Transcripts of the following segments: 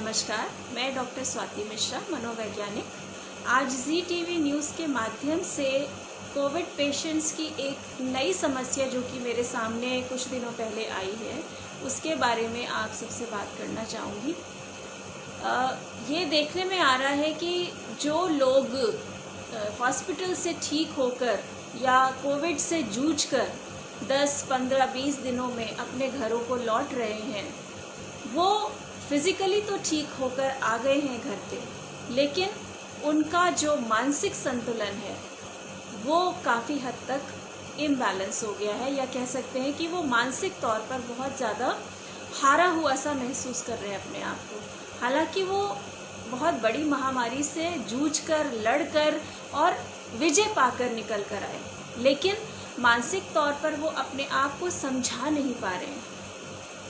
नमस्कार, मैं डॉक्टर स्वाति मिश्रा, मनोवैज्ञानिक। आज जी टीवी न्यूज़ के माध्यम से कोविड पेशेंट्स की एक नई समस्या जो कि मेरे सामने कुछ दिनों पहले आई है, उसके बारे में आप सबसे बात करना चाहूँगी। ये देखने में आ रहा है कि जो लोग हॉस्पिटल से ठीक होकर या कोविड से जूझकर 10, 15, 20 दिनों में अपने घरों को लौट रहे हैं, वो फिज़िकली तो ठीक होकर आ गए हैं घर पे, लेकिन उनका जो मानसिक संतुलन है वो काफ़ी हद तक इम्बैलेंस हो गया है, या कह सकते हैं कि वो मानसिक तौर पर बहुत ज़्यादा हारा हुआ सा महसूस कर रहे हैं अपने आप को। हालांकि वो बहुत बड़ी महामारी से जूझकर, लड़कर और विजय पाकर निकल कर आए, लेकिन मानसिक तौर पर वो अपने आप को समझा नहीं पा रहे हैं।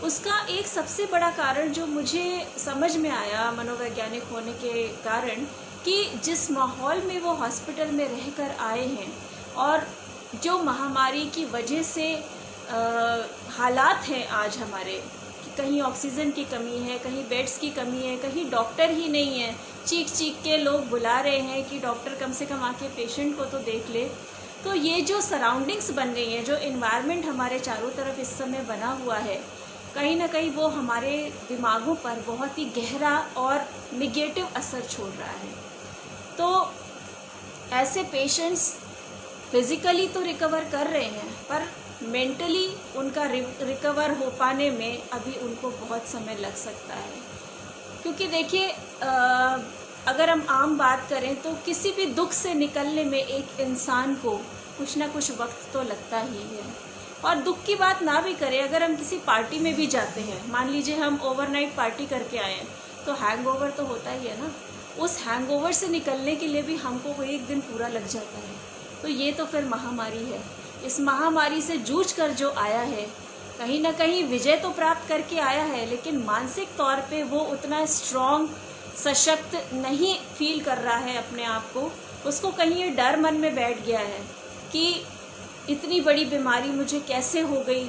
उसका एक सबसे बड़ा कारण जो मुझे समझ में आया मनोवैज्ञानिक होने के कारण, कि जिस माहौल में वो हॉस्पिटल में रहकर आए हैं और जो महामारी की वजह से हालात हैं आज हमारे, कहीं ऑक्सीजन की कमी है, कहीं बेड्स की कमी है, कहीं डॉक्टर ही नहीं है, चीख चीख के लोग बुला रहे हैं कि डॉक्टर कम से कम आके पेशेंट को तो देख ले। तो ये जो सराउंडिंग्स बन गई हैं, जो इन्वायरमेंट हमारे चारों तरफ इस समय बना हुआ है, कहीं ना कहीं वो हमारे दिमागों पर बहुत ही गहरा और निगेटिव असर छोड़ रहा है। तो ऐसे पेशेंट्स फिज़िकली तो रिकवर कर रहे हैं, पर मेंटली उनका रिकवर हो पाने में अभी उनको बहुत समय लग सकता है। क्योंकि देखिए, अगर हम आम बात करें तो किसी भी दुख से निकलने में एक इंसान को कुछ ना कुछ वक्त तो लगता ही है। और दुख की बात ना भी करें, अगर हम किसी पार्टी में भी जाते हैं, मान लीजिए हम ओवरनाइट पार्टी करके आए हैं, तो हैंगओवर तो होता ही है ना। उस हैंगओवर से निकलने के लिए भी हमको वो एक दिन पूरा लग जाता है। तो ये तो फिर महामारी है। इस महामारी से जूझ कर जो आया है, कहीं ना कहीं विजय तो प्राप्त करके आया है, लेकिन मानसिक तौर पे वो उतना स्ट्रॉन्ग, सशक्त नहीं फील कर रहा है अपने आप को। उसको कहीं ये डर मन में बैठ गया है कि इतनी बड़ी बीमारी मुझे कैसे हो गई,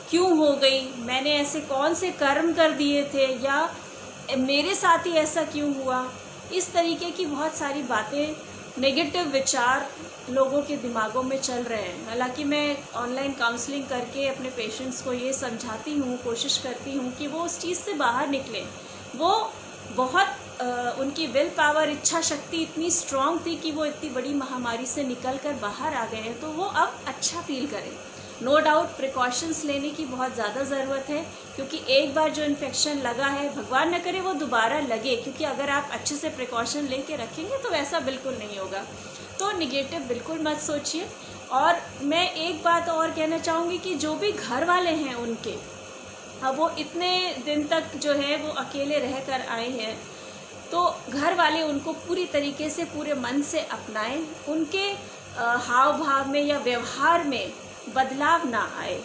क्यों हो गई, मैंने ऐसे कौन से कर्म कर दिए थे, या मेरे साथ ही ऐसा क्यों हुआ। इस तरीके की बहुत सारी बातें, नेगेटिव विचार लोगों के दिमागों में चल रहे हैं। हालांकि मैं ऑनलाइन काउंसलिंग करके अपने पेशेंट्स को ये समझाती हूँ, कोशिश करती हूँ कि वो उस चीज़ से बाहर निकलें। वो बहुत उनकी विल पावर, इच्छा शक्ति इतनी स्ट्रांग थी कि वो इतनी बड़ी महामारी से निकल कर बाहर आ गए हैं, तो वो अब अच्छा फील करें। नो डाउट प्रिकॉशंस लेने की बहुत ज़्यादा ज़रूरत है, क्योंकि एक बार जो इन्फेक्शन लगा है, भगवान न करे वो दोबारा लगे, क्योंकि अगर आप अच्छे से प्रिकॉशन लेके रखेंगे तो ऐसा बिल्कुल नहीं होगा। तो निगेटिव बिल्कुल मत सोचिए। और मैं एक बात और कहना चाहूँगी कि जो भी घर वाले हैं उनके, अब वो इतने दिन तक जो है वो अकेले रह कर आए हैं, तो घर वाले उनको पूरी तरीके से, पूरे मन से अपनाएं। उनके हाव भाव में या व्यवहार में बदलाव ना आए,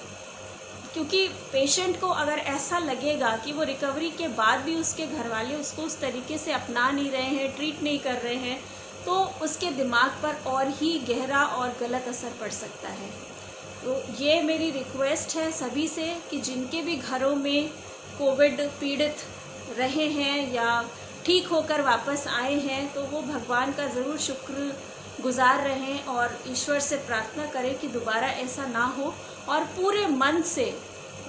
क्योंकि पेशेंट को अगर ऐसा लगेगा कि वो रिकवरी के बाद भी उसके घर वाले उसको उस तरीके से अपना नहीं रहे हैं, ट्रीट नहीं कर रहे हैं, तो उसके दिमाग पर और ही गहरा और गलत असर पड़ सकता है। तो ये मेरी रिक्वेस्ट है सभी से कि जिनके भी घरों में कोविड पीड़ित रहे हैं या ठीक होकर वापस आए हैं, तो वो भगवान का ज़रूर शुक्र गुजार रहें और ईश्वर से प्रार्थना करें कि दोबारा ऐसा ना हो, और पूरे मन से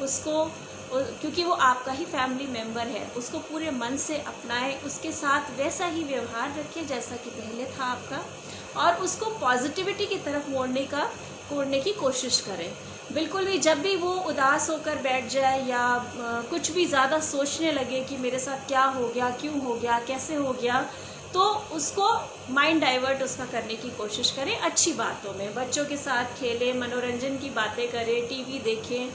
उसको, क्योंकि वो आपका ही फैमिली मेम्बर है, उसको पूरे मन से अपनाएं, उसके साथ वैसा ही व्यवहार रखें जैसा कि पहले था आपका, और उसको पॉजिटिविटी की तरफ मोड़ने की कोशिश करें। बिल्कुल भी जब भी वो उदास होकर बैठ जाए या कुछ भी ज़्यादा सोचने लगे कि मेरे साथ क्या हो गया, क्यों हो गया, कैसे हो गया, तो उसको माइंड डाइवर्ट उसका करने की कोशिश करें अच्छी बातों में। बच्चों के साथ खेलें, मनोरंजन की बातें करें, टीवी देखें,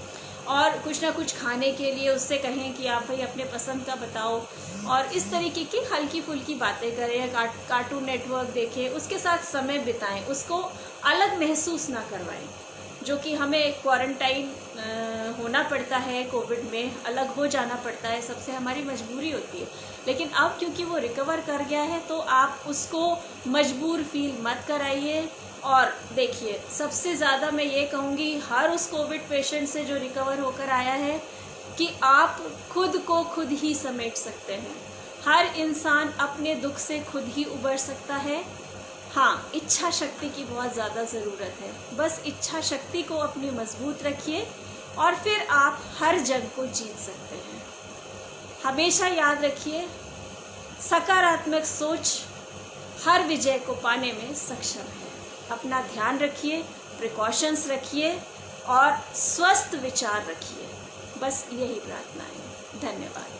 और कुछ ना कुछ खाने के लिए उससे कहें कि आप भाई अपने पसंद का बताओ, और इस तरीके की हल्की फुल्की बातें करें। कार्टून नेटवर्क देखें, उसके साथ समय बिताएं, उसको अलग महसूस ना करवाएं। जो कि हमें क्वारंटाइन होना पड़ता है, कोविड में अलग हो जाना पड़ता है, सबसे हमारी मजबूरी होती है। लेकिन अब क्योंकि वो रिकवर कर गया है, तो आप उसको मजबूर फील मत कराइए। और देखिए, सबसे ज़्यादा मैं ये कहूँगी हर उस कोविड पेशेंट से जो रिकवर होकर आया है, कि आप खुद को खुद ही समेट सकते हैं। हर इंसान अपने दुख से खुद ही उबर सकता है। हाँ, इच्छा शक्ति की बहुत ज़्यादा ज़रूरत है। बस इच्छा शक्ति को अपनी मजबूत रखिए और फिर आप हर जंग को जीत सकते हैं। हमेशा याद रखिए, सकारात्मक सोच हर विजय को पाने में सक्षम है। अपना ध्यान रखिए, प्रिकॉशंस रखिए और स्वस्थ विचार रखिए। बस यही प्रार्थना है। धन्यवाद।